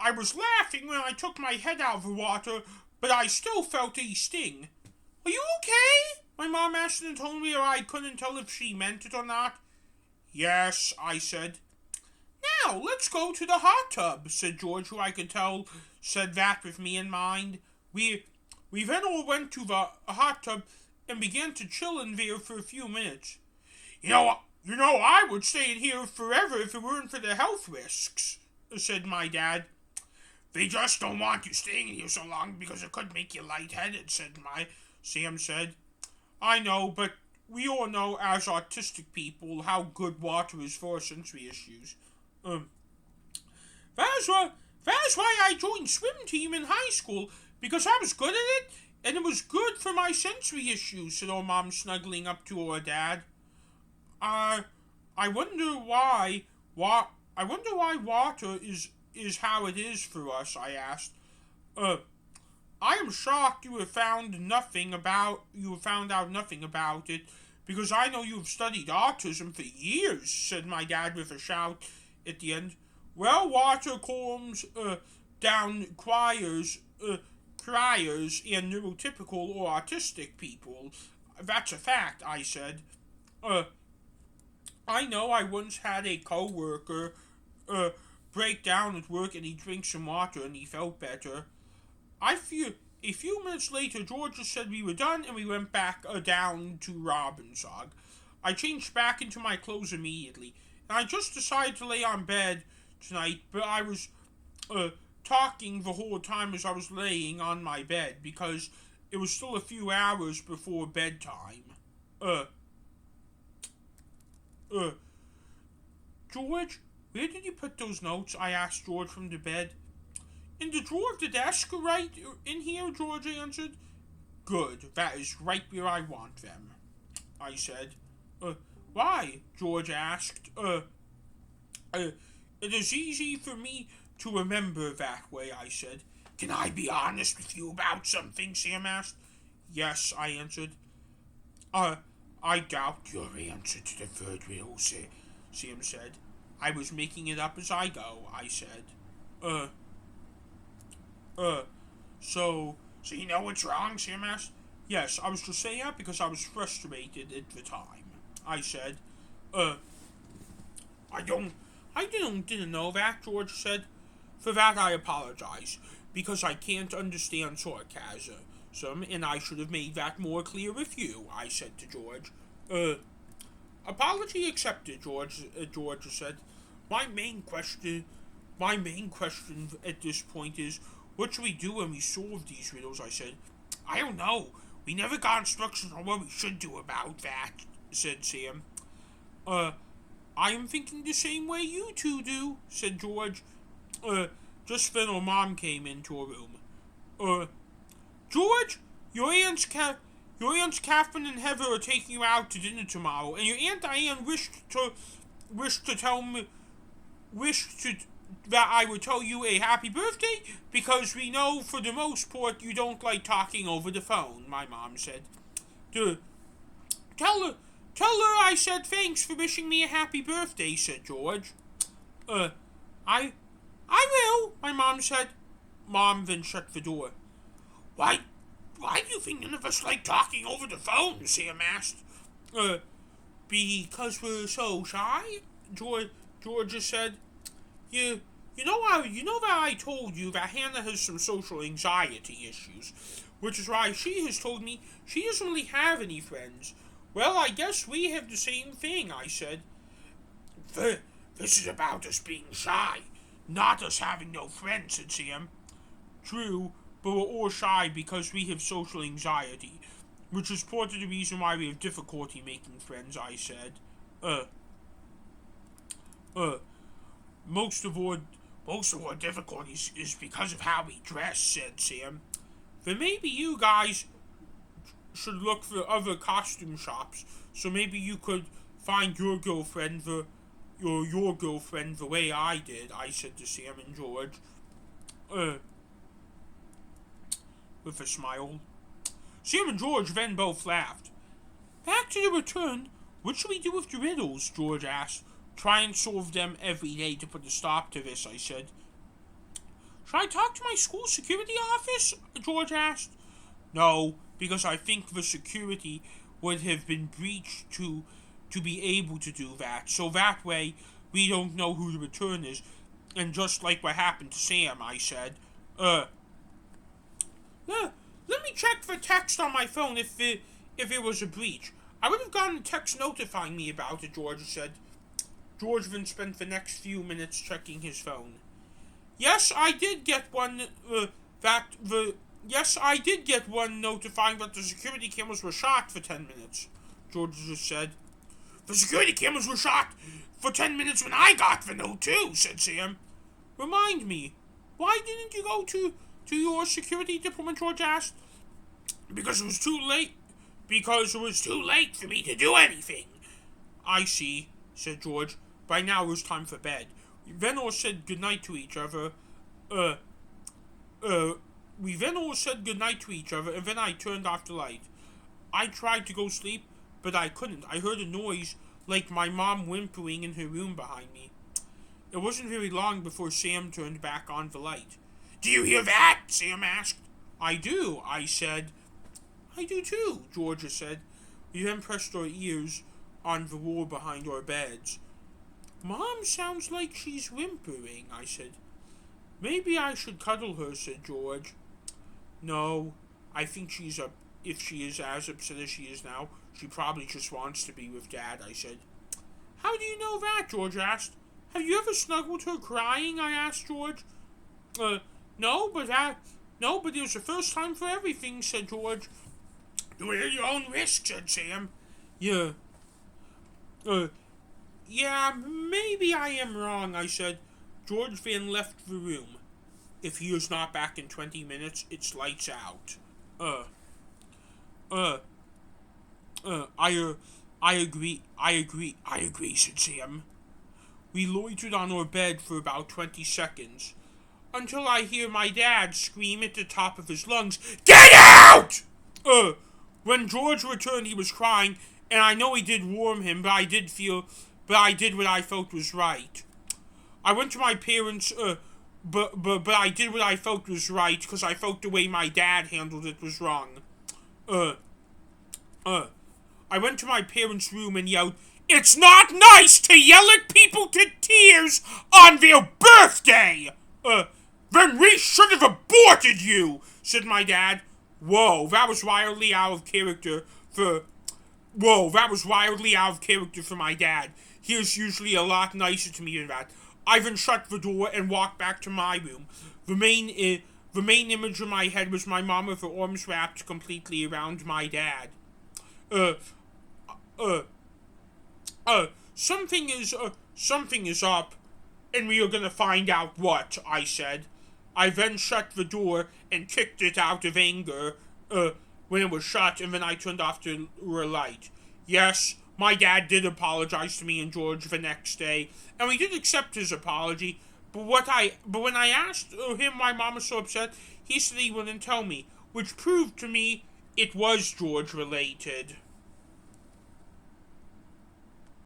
I was laughing when I took my head out of the water, but I still felt a sting. Are you okay? My mom asked in a tone where I couldn't tell if she meant it or not. Yes, I said. Now, let's go to the hot tub, said George, who I could tell said that with me in mind. We then all went to the hot tub and began to chill in there for a few minutes. You know, I would stay in here forever if it weren't for the health risks, said my dad. They just don't want you staying in here so long because it could make you lightheaded, Sam said. I know, but we all know as autistic people how good water is for sensory issues. That's why I joined swim team in high school, because I was good at it, and it was good for my sensory issues, said our mom, snuggling up to her dad. I wonder why water is how it is for us, I asked. I am shocked you have found out nothing about it, because I know you have studied autism for years, said my dad with a shout at the end. Well, water calms down criers and neurotypical or autistic people. That's a fact, I said. I know I once had a co-worker break down at work and he drank some water and he felt better. A few minutes later, George said we were done and we went back down to Robbinsog. I changed back into my clothes immediately, and I just decided to lay on bed tonight, but I was talking the whole time as I was laying on my bed because it was still a few hours before bedtime. George, where did you put those notes? I asked George from the bed. In the drawer of the desk, right in here, George answered. Good, that is right where I want them, I said. Why? George asked. It is easy for me to remember that way, I said. Can I be honest with you about something, Sam asked. Yes, I answered. I doubt your answer to the third riddle, Sam said. I was making it up as I go, I said. So you know what's wrong, Sam asked? Yes, I was just saying that because I was frustrated at the time, I said. I didn't know that, George said. For that I apologize, because I can't understand sarcasm, and I should have made that more clear with you, I said to George. Apology accepted, George said. My main question at this point is, what should we do when we solve these riddles, I said. I don't know. We never got instructions on what we should do about that, said Sam. I am thinking the same way you two do, said George. Just then our mom came into our room. George, your aunts Catherine and Heather are taking you out to dinner tomorrow, and your Aunt Diane wished that I would tell you a happy birthday, because we know for the most part you don't like talking over the phone, my mom said. Tell her I said thanks for wishing me a happy birthday, said George. I will, my mom said. Mom then shut the door. Why do you think none of us like talking over the phone, Sam asked. Because we're so shy, Georgia said. You know that I told you that Hannah has some social anxiety issues, which is why she has told me she doesn't really have any friends. Well, I guess we have the same thing, I said. This is about us being shy, not us having no friends, said Sam. True, but we're all shy because we have social anxiety, which is part of the reason why we have difficulty making friends, I said. Most of our difficulties is because of how we dress, said Sam. Then maybe you guys should look for other costume shops, so maybe you could find your girlfriend the way I did, I said to Sam and George. With a smile. Sam and George then both laughed. Back to the return, what should we do with the riddles? George asked. Try and solve them every day to put a stop to this, I said. Should I talk to my school security office? George asked. No, because I think the security would have been breached to be able to do that. So that way, we don't know who the return is. And just like what happened to Sam, I said. Let me check the text on my phone if it was a breach. I would have gotten a text notifying me about it, George said. George then spent the next few minutes checking his phone. Yes, I did get one, Yes, I did get one notifying that the security cameras were shot for 10 minutes, George just said. The security cameras were shot for 10 minutes when I got the note too, said Sam. Remind me, why didn't you go to your security deployment, George asked. Because it was too late. Because it was too late for me to do anything. I see, said George. By now it was time for bed. We then all said goodnight to each other. We then all said goodnight to each other, and then I turned off the light. I tried to go sleep, but I couldn't. I heard a noise like my mom whimpering in her room behind me. It wasn't very long before Sam turned back on the light. Do you hear that? Sam asked. I do, I said. I do too, Georgia said. We then pressed our ears on the wall behind our beds. Mom sounds like she's whimpering, I said. Maybe I should cuddle her, said George. No, I think if she is as upset as she is now, she probably just wants to be with Dad, I said. How do you know that? George asked. Have you ever snuggled her crying? I asked George. No, but it was the first time for everything, said George. Do it at your own risk, said Sam. Yeah. Yeah, maybe I am wrong, I said. George then left the room. If he is not back in 20 minutes, it's lights out. I agree, said Sam. We loitered on our bed for about 20 seconds, until I hear my dad scream at the top of his lungs, Get out! When George returned, he was crying, and I know he did warm him, but I did what I felt was right. I went to my parents, but I did what I felt was right, because I felt the way my dad handled it was wrong. I went to my parents' room and yelled, It's not nice to yell at people to tears on their birthday! Then we should have aborted you, said my dad. Whoa, that was wildly out of character for my dad. He is usually a lot nicer to me than that. I then shut the door and walked back to my room. The main image in my head was my mom with her arms wrapped completely around my dad. Something is up, and we are gonna find out what, I said. I then shut the door and kicked it out of anger, when it was shut, and then I turned off the light. Yes, my dad did apologize to me and George the next day, and we did accept his apology, but when I asked him why Mom was so upset, he said he wouldn't tell me, which proved to me it was George related.